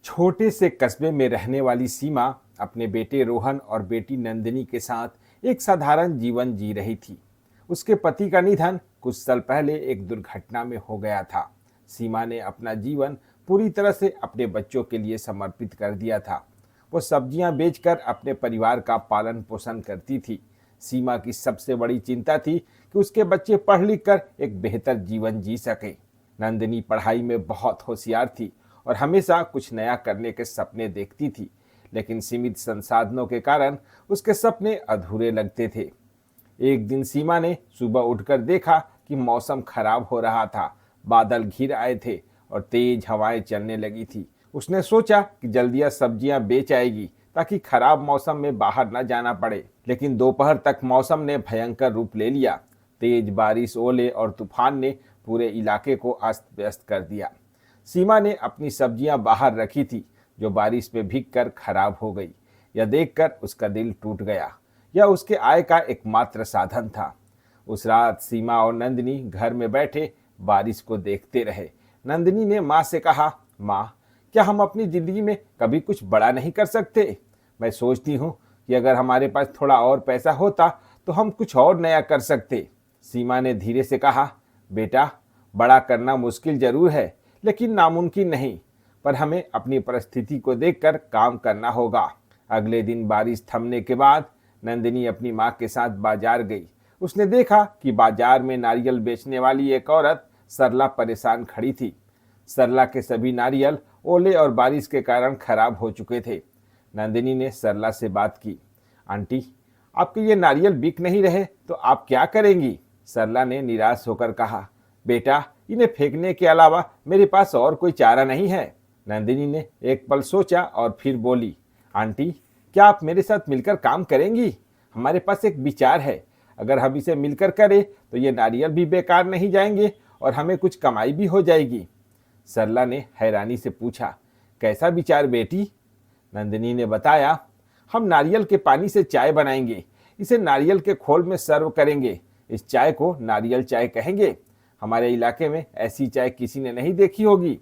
छोटे से कस्बे में रहने वाली सीमा अपने बेटे रोहन और बेटी नंदिनी के साथ एक साधारण जीवन जी रही थी। उसके पति का निधन कुछ साल पहले एक दुर्घटना में हो गया था। सीमा ने अपना जीवन पूरी तरह से अपने बच्चों के लिए समर्पित कर दिया था। वो सब्जियां बेचकर अपने परिवार का पालन पोषण करती थी। सीमा की सबसे बड़ी चिंता थी कि उसके बच्चे पढ़ लिख कर एक बेहतर जीवन जी सकें। नंदिनी पढ़ाई में बहुत होशियार थी और हमेशा कुछ नया करने के सपने देखती थी, लेकिन सीमित संसाधनों के कारण उसके सपने अधूरे लगते थे। एक दिन सीमा ने सुबह उठकर देखा कि मौसम खराब हो रहा था। बादल घिर आए थे और तेज हवाएं चलने लगी थी। उसने सोचा कि जल्दियां सब्जियां बेच आएगी ताकि खराब मौसम में बाहर न जाना पड़े, लेकिन दोपहर तक मौसम ने भयंकर रूप ले लिया। तेज बारिश, ओले और तूफान ने पूरे इलाके को अस्त व्यस्त कर दिया। सीमा ने अपनी सब्जियां बाहर रखी थी, जो बारिश में भीगकर खराब हो गई। यह देखकर उसका दिल टूट गया। यह उसके आय का एकमात्र साधन था। उस रात सीमा और नंदिनी घर में बैठे बारिश को देखते रहे। नंदिनी ने माँ से कहा, माँ, क्या हम अपनी जिंदगी में कभी कुछ बड़ा नहीं कर सकते? मैं सोचती हूँ कि अगर हमारे पास थोड़ा और पैसा होता तो हम कुछ और नया कर सकते। सीमा ने धीरे से कहा, बेटा, बड़ा करना मुश्किल जरूर है, लेकिन नामुमकिन नहीं। पर हमें अपनी परिस्थिति को देखकर काम करना होगा। अगले दिन बारिश थमने के बाद नंदिनी अपनी माँ के साथ बाजार गई। उसने देखा कि बाजार में नारियल बेचने वाली एक औरत सरला परेशान खड़ी थी। सरला के सभी नारियल ओले और बारिश के कारण खराब हो चुके थे। नंदिनी ने सरला से बात की, आंटी, आपके ये नारियल बिक नहीं रहे तो आप क्या करेंगी? सरला ने निराश होकर कहा, बेटा, इन्हें फेंकने के अलावा मेरे पास और कोई चारा नहीं है। नंदिनी ने एक पल सोचा और फिर बोली, आंटी, क्या आप मेरे साथ मिलकर काम करेंगी? हमारे पास एक विचार है। अगर हम इसे मिलकर करें तो ये नारियल भी बेकार नहीं जाएंगे और हमें कुछ कमाई भी हो जाएगी। सरला ने हैरानी से पूछा, कैसा विचार बेटी? नंदिनी ने बताया, हम नारियल के पानी से चाय बनाएंगे। इसे नारियल के खोल में सर्व करेंगे। इस चाय को नारियल चाय कहेंगे। हमारे इलाके में ऐसी चाय किसी ने नहीं देखी होगी।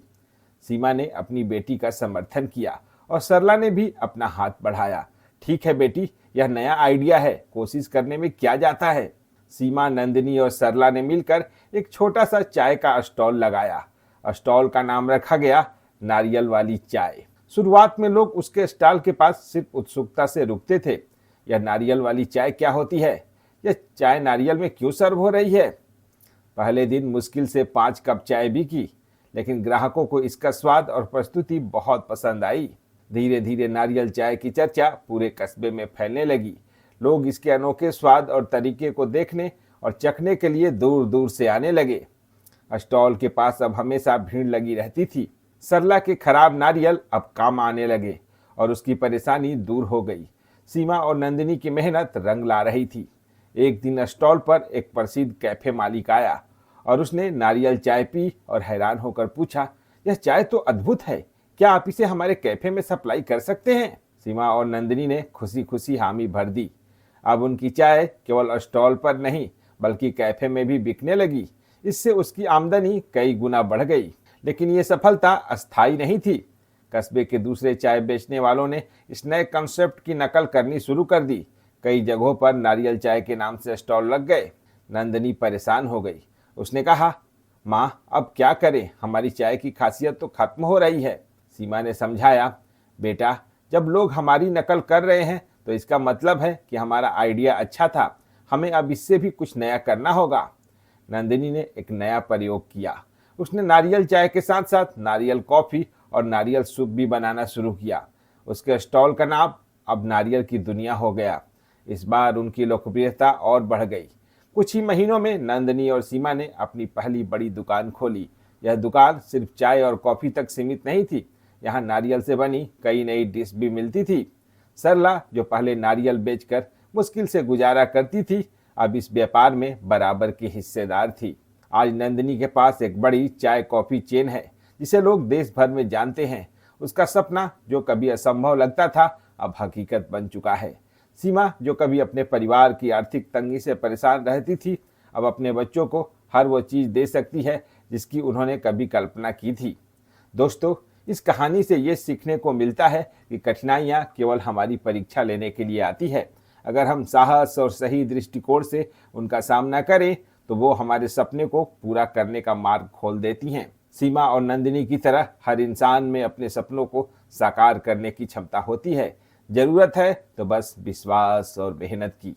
सीमा ने अपनी बेटी का समर्थन किया और सरला ने भी अपना हाथ बढ़ाया। ठीक है बेटी, यह नया आइडिया है, कोशिश करने में क्या जाता है। सीमा, नंदिनी और सरला ने मिलकर एक छोटा सा चाय का स्टॉल लगाया। स्टॉल का नाम रखा गया नारियल वाली चाय। शुरुआत में लोग उसके स्टॉल के पास सिर्फ उत्सुकता से रुकते थे। यह नारियल वाली चाय क्या होती है? यह चाय नारियल में क्यों सर्व हो रही है? पहले दिन मुश्किल से 5 कप चाय बिकी, लेकिन ग्राहकों को इसका स्वाद और प्रस्तुति बहुत पसंद आई। धीरे धीरे नारियल चाय की चर्चा पूरे कस्बे में फैलने लगी। लोग इसके अनोखे स्वाद और तरीके को देखने और चखने के लिए दूर दूर से आने लगे। स्टॉल के पास अब हमेशा भीड़ लगी रहती थी। सरला के खराब नारियल अब काम आने लगे और उसकी परेशानी दूर हो गई। सीमा और नंदिनी की मेहनत रंग ला रही थी। एक दिन स्टॉल पर एक प्रसिद्ध कैफे मालिक आया और उसने नारियल चाय पी और हैरान होकर पूछा, यह चाय तो अद्भुत है, क्या आप इसे हमारे कैफे में सप्लाई कर सकते हैं? सीमा और नंदिनी ने खुशी खुशी हामी भर दी। अब उनकी चाय केवल स्टॉल पर नहीं बल्कि कैफे में भी बिकने लगी। इससे उसकी आमदनी कई गुना बढ़ गई। लेकिन ये सफलता अस्थायी नहीं थी। कस्बे के दूसरे चाय बेचने वालों ने इस नए कंसेप्ट की नकल करनी शुरू कर दी। कई जगहों पर नारियल चाय के नाम से स्टॉल लग गए। नंदिनी परेशान हो गई। उसने कहा, माँ, अब क्या करें? हमारी चाय की खासियत तो खत्म हो रही है। सीमा ने समझाया, बेटा, जब लोग हमारी नकल कर रहे हैं तो इसका मतलब है कि हमारा आइडिया अच्छा था। हमें अब इससे भी कुछ नया करना होगा। नंदिनी ने एक नया प्रयोग किया। उसने नारियल चाय के साथ साथ नारियल कॉफी और नारियल सूप भी बनाना शुरू किया। उसके स्टॉल का नाम अब नारियल की दुनिया हो गया। इस बार उनकी लोकप्रियता और बढ़ गई। कुछ ही महीनों में नंदिनी और सीमा ने अपनी पहली बड़ी दुकान खोली। यह दुकान सिर्फ चाय और कॉफी तक सीमित नहीं थी। यहाँ नारियल से बनी कई नई डिश भी मिलती थी। सरला, जो पहले नारियल बेचकर मुश्किल से गुजारा करती थी, अब इस व्यापार में बराबर की हिस्सेदार थी। आज नंदिनी के पास एक बड़ी चाय कॉफी चेन है जिसे लोग देश भर में जानते हैं। उसका सपना, जो कभी असंभव लगता था, अब हकीकत बन चुका है। सीमा, जो कभी अपने परिवार की आर्थिक तंगी से परेशान रहती थी, अब अपने बच्चों को हर वो चीज़ दे सकती है जिसकी उन्होंने कभी कल्पना की थी। दोस्तों, इस कहानी से ये सीखने को मिलता है कि कठिनाइयाँ केवल हमारी परीक्षा लेने के लिए आती है। अगर हम साहस और सही दृष्टिकोण से उनका सामना करें तो वो हमारे सपने को पूरा करने का मार्ग खोल देती हैं। सीमा और नंदिनी की तरह हर इंसान में अपने सपनों को साकार करने की क्षमता होती है। जरूरत है तो बस विश्वास और मेहनत की।